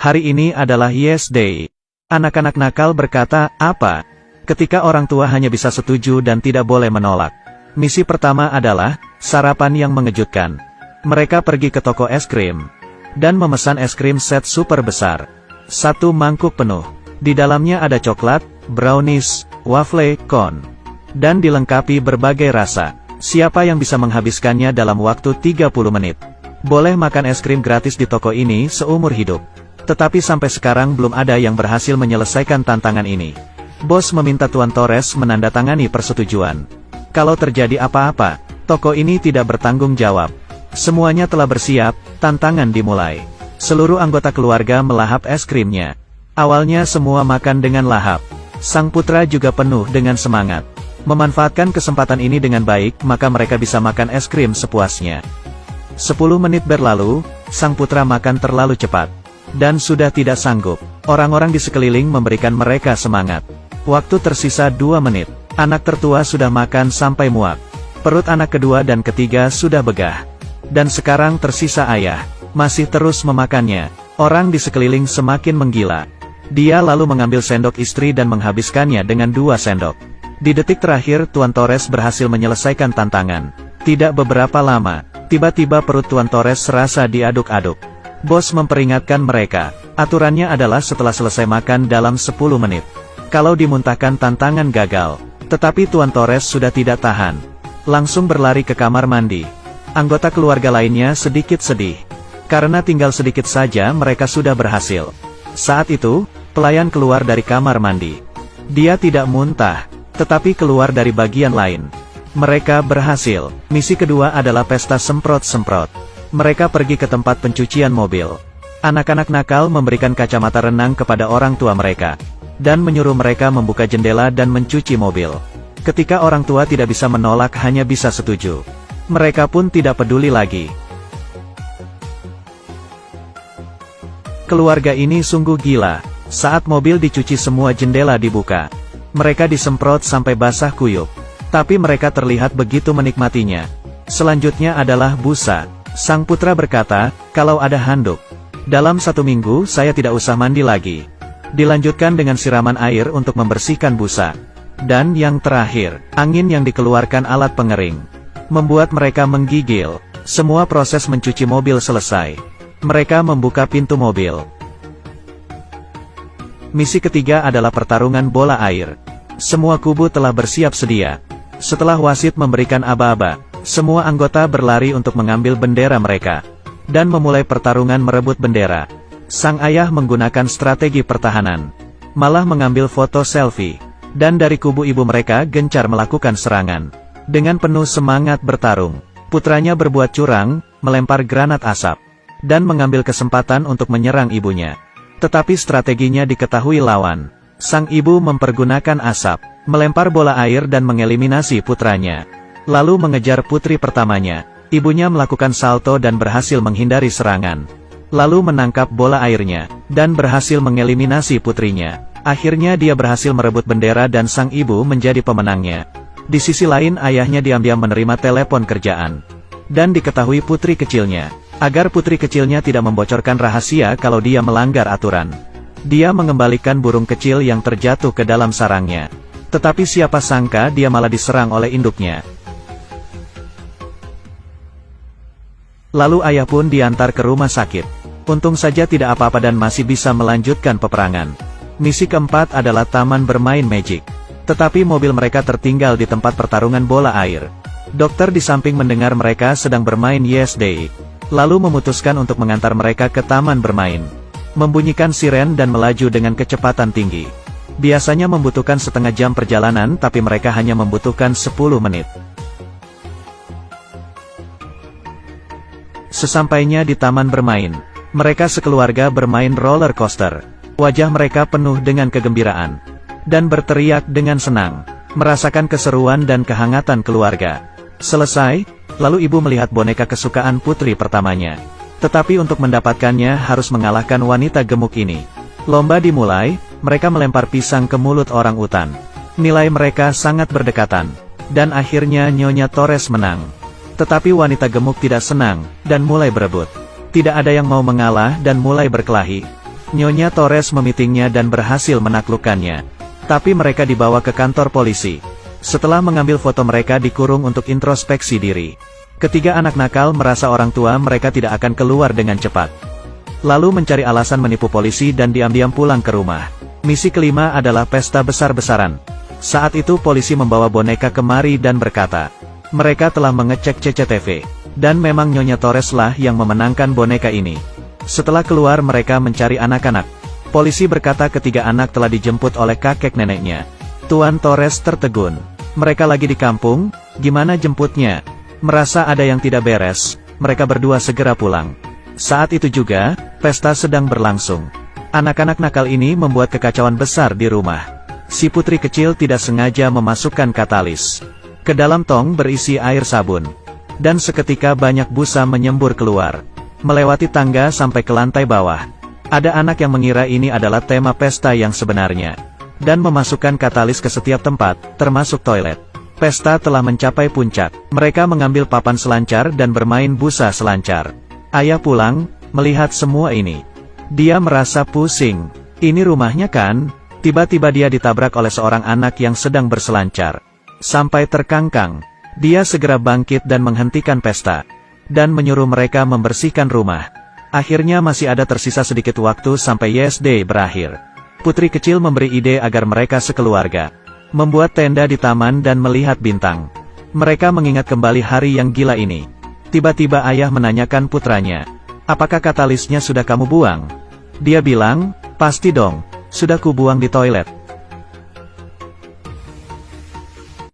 Hari ini adalah Yes Day. Anak-anak nakal berkata, apa? Ketika orang tua hanya bisa setuju dan tidak boleh menolak. Misi pertama adalah, sarapan yang mengejutkan. Mereka pergi ke toko es krim. Dan memesan es krim set super besar. 1 mangkuk penuh. Di dalamnya ada coklat, brownies, waffle, cone. Dan dilengkapi berbagai rasa. Siapa yang bisa menghabiskannya dalam waktu 30 menit? Boleh makan es krim gratis di toko ini seumur hidup. Tetapi sampai sekarang belum ada yang berhasil menyelesaikan tantangan ini. Bos meminta Tuan Torres menandatangani persetujuan. Kalau terjadi apa-apa, toko ini tidak bertanggung jawab. Semuanya telah bersiap, tantangan dimulai. Seluruh anggota keluarga melahap es krimnya. Awalnya semua makan dengan lahap. Sang putra juga penuh dengan semangat. Memanfaatkan kesempatan ini dengan baik, maka mereka bisa makan es krim sepuasnya. 10 menit berlalu, sang putra makan terlalu cepat. Dan sudah tidak sanggup. Orang-orang di sekeliling memberikan mereka semangat. Waktu tersisa 2 menit. Anak tertua sudah makan sampai muak. Perut anak kedua dan ketiga sudah begah. Dan sekarang tersisa ayah. Masih terus memakannya. Orang di sekeliling semakin menggila. Dia lalu mengambil sendok istri dan menghabiskannya dengan 2 sendok. Di detik terakhir Tuan Torres berhasil menyelesaikan tantangan. Tidak beberapa lama, tiba-tiba perut Tuan Torres serasa diaduk-aduk. Bos memperingatkan mereka. Aturannya adalah setelah selesai makan dalam 10 menit. Kalau dimuntahkan tantangan gagal. Tetapi Tuan Torres sudah tidak tahan. Langsung berlari ke kamar mandi. Anggota keluarga lainnya sedikit sedih. Karena tinggal sedikit saja mereka sudah berhasil. Saat itu, pelayan keluar dari kamar mandi. Dia tidak muntah, tetapi keluar dari bagian lain. Mereka berhasil. Misi kedua adalah pesta semprot-semprot. Mereka pergi ke tempat pencucian mobil. Anak-anak nakal memberikan kacamata renang kepada orang tua mereka. Dan menyuruh mereka membuka jendela dan mencuci mobil. Ketika orang tua tidak bisa menolak hanya bisa setuju. Mereka pun tidak peduli lagi. Keluarga ini sungguh gila. Saat mobil dicuci semua jendela dibuka. Mereka disemprot sampai basah kuyup. Tapi mereka terlihat begitu menikmatinya. Selanjutnya adalah busa. Sang putra berkata, kalau ada handuk. Dalam 1 minggu saya tidak usah mandi lagi. Dilanjutkan dengan siraman air untuk membersihkan busa. Dan yang terakhir, angin yang dikeluarkan alat pengering. Membuat mereka menggigil. Semua proses mencuci mobil selesai. Mereka membuka pintu mobil. Misi ketiga adalah pertarungan bola air. Semua kubu telah bersiap sedia. Setelah wasit memberikan aba-aba, semua anggota berlari untuk mengambil bendera mereka. Dan memulai pertarungan merebut bendera. Sang ayah menggunakan strategi pertahanan. Malah mengambil foto selfie. Dan dari kubu ibu mereka gencar melakukan serangan. Dengan penuh semangat bertarung. Putranya berbuat curang, melempar granat asap. Dan mengambil kesempatan untuk menyerang ibunya. Tetapi strateginya diketahui lawan. Sang ibu mempergunakan asap, melempar bola air dan mengeliminasi putranya. Lalu mengejar putri pertamanya. Ibunya melakukan salto dan berhasil menghindari serangan. Lalu menangkap bola airnya, dan berhasil mengeliminasi putrinya. Akhirnya dia berhasil merebut bendera dan sang ibu menjadi pemenangnya. Di sisi lain ayahnya diam-diam menerima telepon kerjaan. Dan diketahui putri kecilnya. Agar putri kecilnya tidak membocorkan rahasia kalau dia melanggar aturan. Dia mengembalikan burung kecil yang terjatuh ke dalam sarangnya. Tetapi siapa sangka dia malah diserang oleh induknya. Lalu ayah pun diantar ke rumah sakit. Untung saja tidak apa-apa dan masih bisa melanjutkan peperangan. Misi keempat adalah taman bermain Magic. Tetapi mobil mereka tertinggal di tempat pertarungan bola air. Dokter di samping mendengar mereka sedang bermain Yes Day. Lalu memutuskan untuk mengantar mereka ke taman bermain. Membunyikan siren dan melaju dengan kecepatan tinggi. Biasanya membutuhkan setengah jam perjalanan tapi mereka hanya membutuhkan 10 menit. Sesampainya di taman bermain, mereka sekeluarga bermain roller coaster. Wajah mereka penuh dengan kegembiraan. Dan berteriak dengan senang. Merasakan keseruan dan kehangatan keluarga. Selesai, lalu ibu melihat boneka kesukaan putri pertamanya. Tetapi untuk mendapatkannya harus mengalahkan wanita gemuk ini. Lomba dimulai, mereka melempar pisang ke mulut orang utan. Nilai mereka sangat berdekatan. Dan akhirnya Nyonya Torres menang. Tetapi wanita gemuk tidak senang, dan mulai berebut. Tidak ada yang mau mengalah dan mulai berkelahi. Nyonya Torres memitingnya dan berhasil menaklukkannya. Tapi mereka dibawa ke kantor polisi. Setelah mengambil foto mereka dikurung untuk introspeksi diri. Ketiga anak nakal merasa orang tua mereka tidak akan keluar dengan cepat. Lalu mencari alasan menipu polisi dan diam-diam pulang ke rumah. Misi kelima adalah pesta besar-besaran. Saat itu polisi membawa boneka kemari dan berkata, mereka telah mengecek CCTV. Dan memang Nyonya Torres lah yang memenangkan boneka ini. Setelah keluar mereka mencari anak-anak. Polisi berkata ketiga anak telah dijemput oleh kakek neneknya. Tuan Torres tertegun. Mereka lagi di kampung, gimana jemputnya? Merasa ada yang tidak beres, mereka berdua segera pulang. Saat itu juga, pesta sedang berlangsung. Anak-anak nakal ini membuat kekacauan besar di rumah. Si putri kecil tidak sengaja memasukkan katalis ke dalam tong berisi air sabun. Dan seketika banyak busa menyembur keluar. Melewati tangga sampai ke lantai bawah. Ada anak yang mengira ini adalah tema pesta yang sebenarnya. Dan memasukkan katalis ke setiap tempat, termasuk toilet. Pesta telah mencapai puncak. Mereka mengambil papan selancar dan bermain busa selancar. Ayah pulang, melihat semua ini. Dia merasa pusing. Ini rumahnya kan? Tiba-tiba dia ditabrak oleh seorang anak yang sedang berselancar. Sampai terkangkang. Dia segera bangkit dan menghentikan pesta. Dan menyuruh mereka membersihkan rumah. Akhirnya masih ada tersisa sedikit waktu sampai YesDay berakhir. Putri kecil memberi ide agar mereka sekeluarga membuat tenda di taman dan melihat bintang. Mereka mengingat kembali hari yang gila ini. Tiba-tiba ayah menanyakan putranya, apakah katalisnya sudah kamu buang? Dia bilang, pasti dong, sudah kubuang di toilet.